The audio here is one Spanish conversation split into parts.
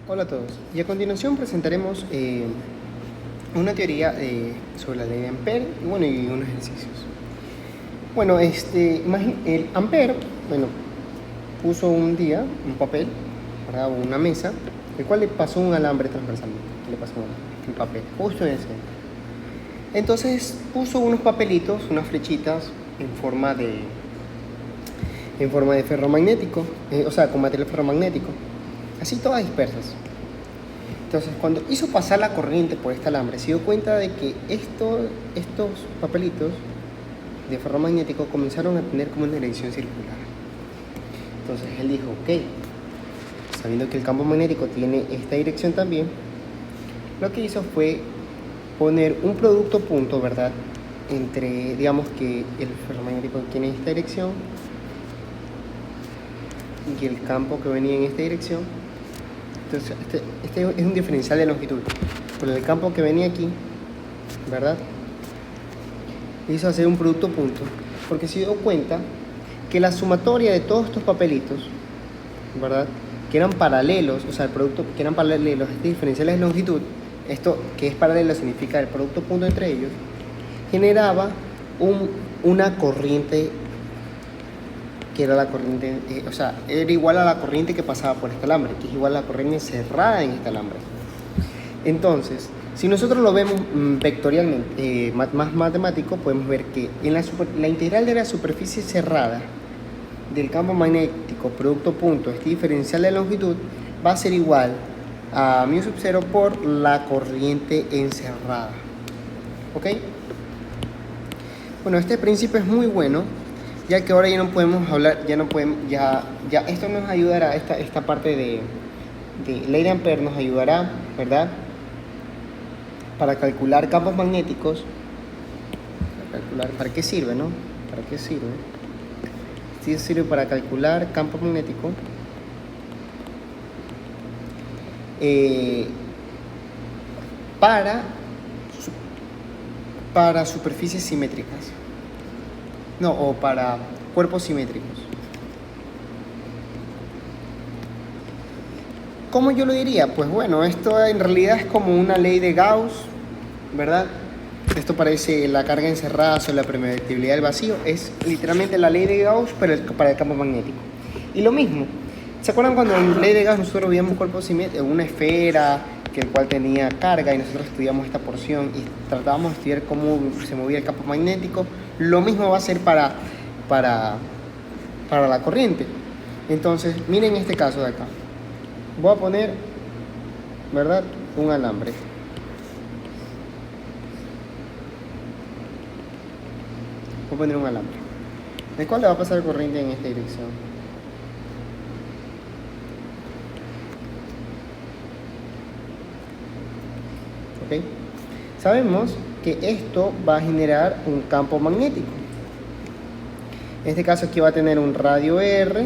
Hola a todos, y a continuación presentaremos una teoría sobre la ley de Ampère y unos ejercicios. El Ampère, puso un día un papel, ¿verdad? O una mesa, el cual le pasó un alambre transversalmente, un papel, justo en ese. Entonces puso unos papelitos, unas flechitas en forma de ferromagnético, con material ferromagnético, así todas dispersas. Entonces, cuando hizo pasar la corriente por este alambre, se dio cuenta de que estos papelitos de ferromagnético comenzaron a tener como una dirección circular. Entonces él dijo, ok, sabiendo que el campo magnético tiene esta dirección también, lo que hizo fue poner un producto punto, ¿verdad? Entre, digamos que el ferromagnético tiene esta dirección y el campo que venía en esta dirección. Entonces, este es un diferencial de longitud. Por el campo que venía aquí, ¿verdad? Hizo hacer un producto punto, porque se dio cuenta que la sumatoria de todos estos papelitos, ¿verdad? Que eran paralelos, o sea, el producto que eran paralelos, este diferencial de longitud, esto que es paralelo significa el producto punto entre ellos, generaba una corriente que era la corriente, era igual a la corriente que pasaba por este alambre, que es igual a la corriente cerrada en este alambre. Entonces, si nosotros lo vemos vectorialmente, más matemático, podemos ver que en la integral de la superficie cerrada del campo magnético producto punto, este diferencial de longitud, va a ser igual a μ sub 0 por la corriente encerrada. ¿Ok? Bueno, este principio es muy bueno, ya que ahora ya no podemos hablar, ya esto nos ayudará, esta parte de ley de Ampère nos ayudará, ¿verdad? Para calcular campos magnéticos. ¿Para qué sirve, no? ¿Para qué sirve? Sí, sirve para calcular campo magnético para superficies simétricas. No, o para cuerpos simétricos. ¿Cómo yo lo diría? Pues bueno, esto en realidad es como una ley de Gauss, ¿verdad? Esto parece la carga encerrada sobre la permeabilidad del vacío. Es literalmente la ley de Gauss para el campo magnético. Y lo mismo, ¿se acuerdan cuando en la ley de Gauss nosotros veíamos un cuerpo simétrico, una esfera, el cual tenía carga, y nosotros estudiamos esta porción y tratábamos de estudiar cómo se movía el campo magnético? Lo mismo va a ser para la corriente. Entonces, miren este caso de acá. Voy a poner, ¿verdad?, un alambre. Voy a poner un alambre, ¿de cuál le va a pasar corriente en esta dirección? ¿Ok? Sabemos que esto va a generar un campo magnético. En este caso aquí va a tener un radio R.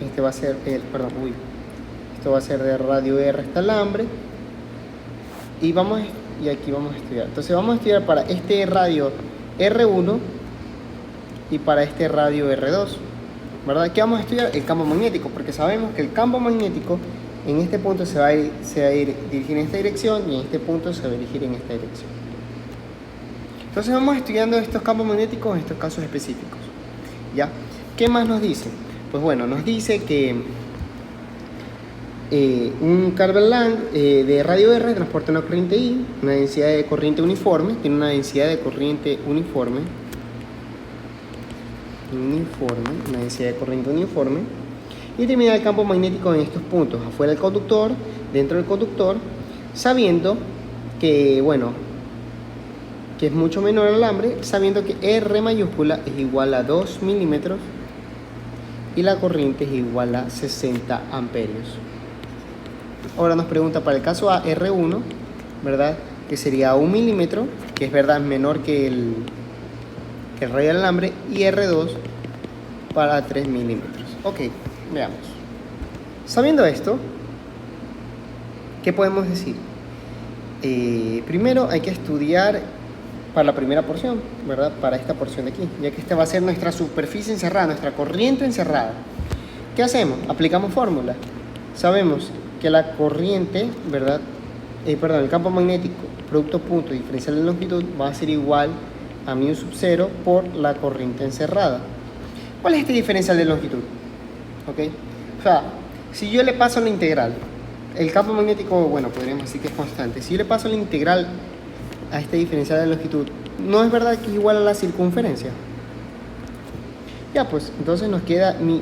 Este va a ser esto va a ser de radio R este alambre. Y aquí vamos a estudiar. Entonces vamos a estudiar para este radio R1 y para este radio R2, ¿verdad? ¿Qué vamos a estudiar? El campo magnético, porque sabemos que el campo magnético en este punto se va a dirigir en esta dirección y en este punto se va a dirigir en esta dirección. Entonces vamos estudiando estos campos magnéticos en estos casos específicos, ¿ya? ¿Qué más nos dice? Pues bueno, nos dice que un Carvel-Lang de radio R transporta una corriente I, una densidad de corriente uniforme, tiene una densidad de corriente uniforme, una densidad de corriente uniforme, y determina el campo magnético en estos puntos, afuera del conductor, dentro del conductor, sabiendo que, que es mucho menor el alambre, sabiendo que R mayúscula es igual a 2 milímetros y la corriente es igual a 60 amperios. Ahora nos pregunta para el caso A, R1, ¿verdad?, que sería 1 milímetro, que es verdad menor que el radio del alambre, y R2 para 3 milímetros. Ok, veamos. Sabiendo esto, ¿qué podemos decir? Primero hay que estudiar para la primera porción, ¿verdad? Para esta porción de aquí, ya que esta va a ser nuestra superficie encerrada, nuestra corriente encerrada. ¿Qué hacemos? Aplicamos fórmula. Sabemos que la corriente, ¿verdad? El campo magnético, producto punto diferencial de longitud, va a ser igual a mu sub 0 por la corriente encerrada. ¿Cuál es este diferencial de longitud? ¿Ok? O sea, si yo le paso la integral, el campo magnético, bueno, podríamos decir que es constante. Si yo le paso la integral a este diferencial de longitud, ¿no es verdad que es igual a la circunferencia? Ya, pues, entonces nos queda mi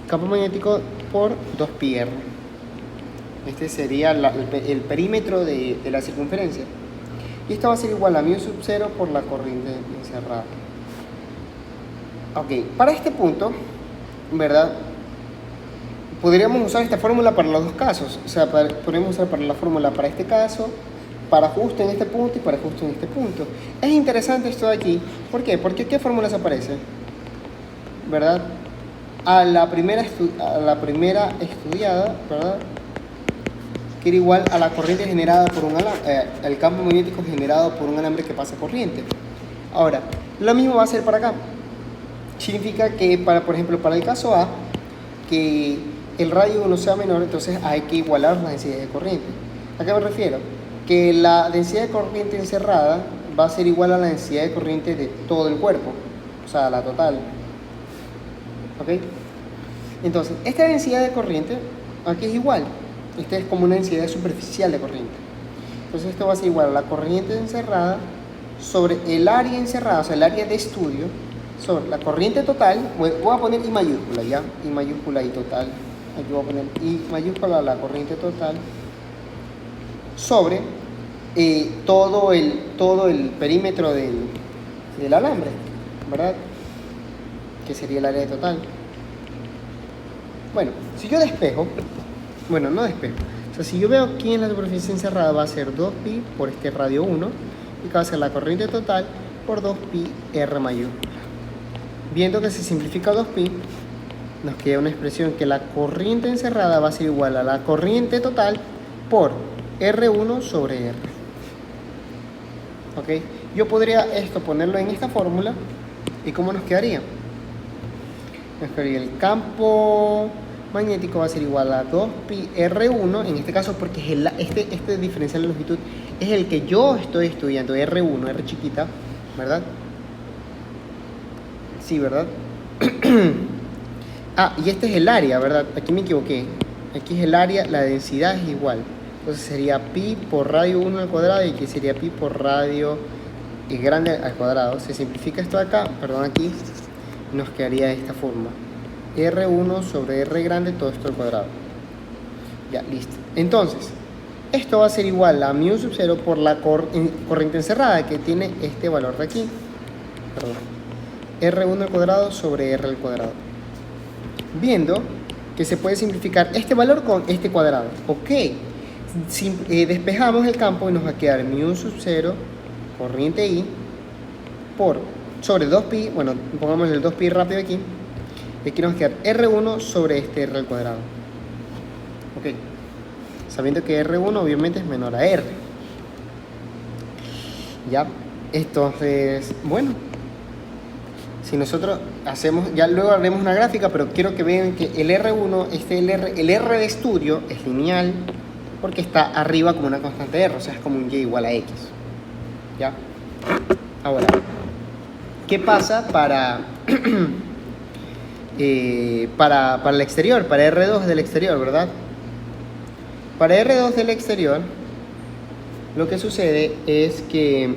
campo magnético por 2πr. Este sería el perímetro de la circunferencia. Y esto va a ser igual a mu sub 0 por la corriente encerrada. Ok, para este punto, ¿verdad? Podríamos usar esta fórmula para los dos casos. O sea, podríamos usar para la fórmula para este caso, para justo en este punto y para justo en este punto. Es interesante esto de aquí. ¿Por qué? Porque ¿qué fórmulas aparecen? ¿Verdad? A la primera estudiada, ¿verdad? Que era igual a la corriente generada por un alambre, el campo magnético generado por un alambre que pasa corriente. Ahora, lo mismo va a ser para acá. Significa que, por ejemplo, para el caso A, que el radio 1 sea menor, entonces hay que igualar las densidades de corriente. ¿A qué me refiero? Que la densidad de corriente encerrada va a ser igual a la densidad de corriente de todo el cuerpo, o sea, la total. ¿Ok? Entonces, esta densidad de corriente aquí es igual. Esta es como una densidad superficial de corriente. Entonces esto va a ser igual a la corriente encerrada sobre el área encerrada, o sea, el área de estudio, sobre la corriente total. Voy a poner I mayúscula, ¿ya? I mayúscula y total. Aquí voy a poner I mayúscula, la corriente total, sobre todo el perímetro del alambre, ¿verdad? Que sería el área total. Bueno, si yo despejo, bueno, no despejo, o sea, si yo veo aquí en la superficie encerrada va a ser 2pi por este radio 1 y que va a ser la corriente total por 2pi r mayúscula. Viendo que se simplifica 2pi, nos queda una expresión que la corriente encerrada va a ser igual a la corriente total por R1 sobre R. ¿Ok? Yo podría esto ponerlo en esta fórmula y ¿cómo nos quedaría? Nos quedaría el campo magnético va a ser igual a 2pi R1, en este caso porque es este diferencial de longitud es el que yo estoy estudiando, R1, R chiquita, ¿verdad? Sí, ¿verdad? Y este es el área, ¿verdad? Aquí me equivoqué. Aquí es el área, la densidad es igual. Entonces sería pi por radio 1 al cuadrado y aquí sería pi por radio grande al cuadrado. Se simplifica esto de acá, perdón, aquí nos quedaría de esta forma. R1 sobre R grande, todo esto al cuadrado. Ya, listo. Entonces, esto va a ser igual a mu sub 0 por la corriente encerrada que tiene este valor de aquí. Perdón. R1 al cuadrado sobre R al cuadrado. Viendo que se puede simplificar este valor con este cuadrado. Ok. Despejamos el campo y nos va a quedar mu sub 0 corriente I por sobre 2pi, bueno, pongamos el 2pi rápido aquí. Y aquí nos va a quedar R1 sobre este R al cuadrado. Ok. Sabiendo que R1 obviamente es menor a R. Ya. Entonces, bueno. Si nosotros hacemos, ya luego haremos una gráfica, pero quiero que vean que el R1, el R de estudio es lineal porque está arriba como una constante R, o sea, es como un Y igual a X. ¿Ya? Ahora, ¿qué pasa para el exterior? Para R2 del exterior, ¿verdad? Para R2 del exterior, lo que sucede es que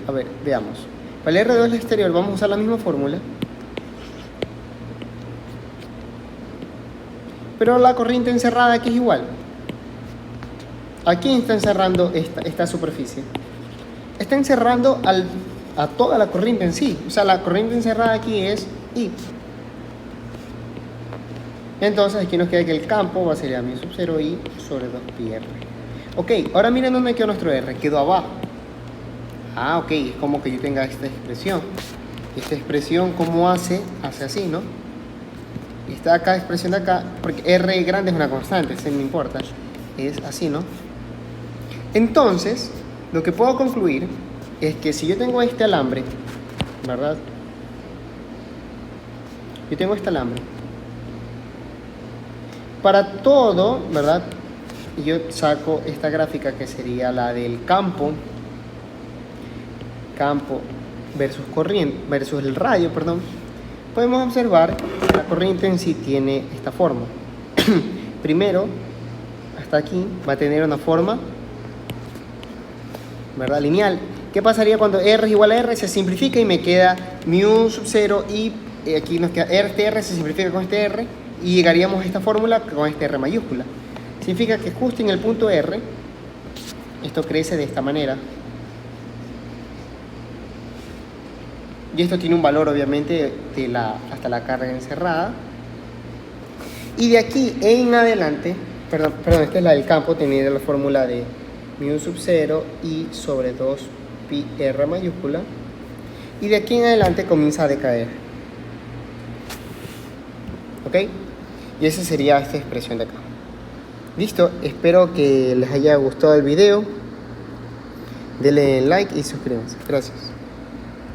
a ver, veamos. Para el R2 del exterior vamos a usar la misma fórmula, pero la corriente encerrada aquí es igual. Aquí está encerrando esta superficie. Está encerrando a toda la corriente en sí. O sea, la corriente encerrada aquí es I. Entonces aquí nos queda que el campo va a ser mu sub 0 I sobre 2pi R. Ok, ahora miren dónde quedó nuestro R. Quedó abajo. Ok, es como que yo tenga esta expresión. Esta expresión, ¿cómo hace? Hace así, ¿no? Y esta acá, expresión de acá, porque R grande es una constante, eso no importa. Es así, ¿no? Entonces, lo que puedo concluir es que si yo tengo este alambre, ¿verdad? Yo tengo este alambre. Para todo, ¿verdad? Yo saco esta gráfica que sería la del campo versus corriente, versus el radio, perdón. Podemos observar que la corriente en sí tiene esta forma. Primero, hasta aquí va a tener una forma, ¿verdad? Lineal. ¿Qué pasaría cuando R es igual a R? Se simplifica y me queda mu sub 0 y aquí nos queda este R se simplifica con este R y llegaríamos a esta fórmula con este R mayúscula. Significa que justo en el punto R esto crece de esta manera. Y esto tiene un valor obviamente hasta la carga encerrada. Y de aquí en adelante, perdón, esta es la del campo, teniendo la fórmula de mu sub 0 y sobre 2 pi r mayúscula. Y de aquí en adelante comienza a decaer. ¿Ok? Y esa sería esta expresión de acá. Listo, espero que les haya gustado el video. Denle like y suscríbanse. Gracias.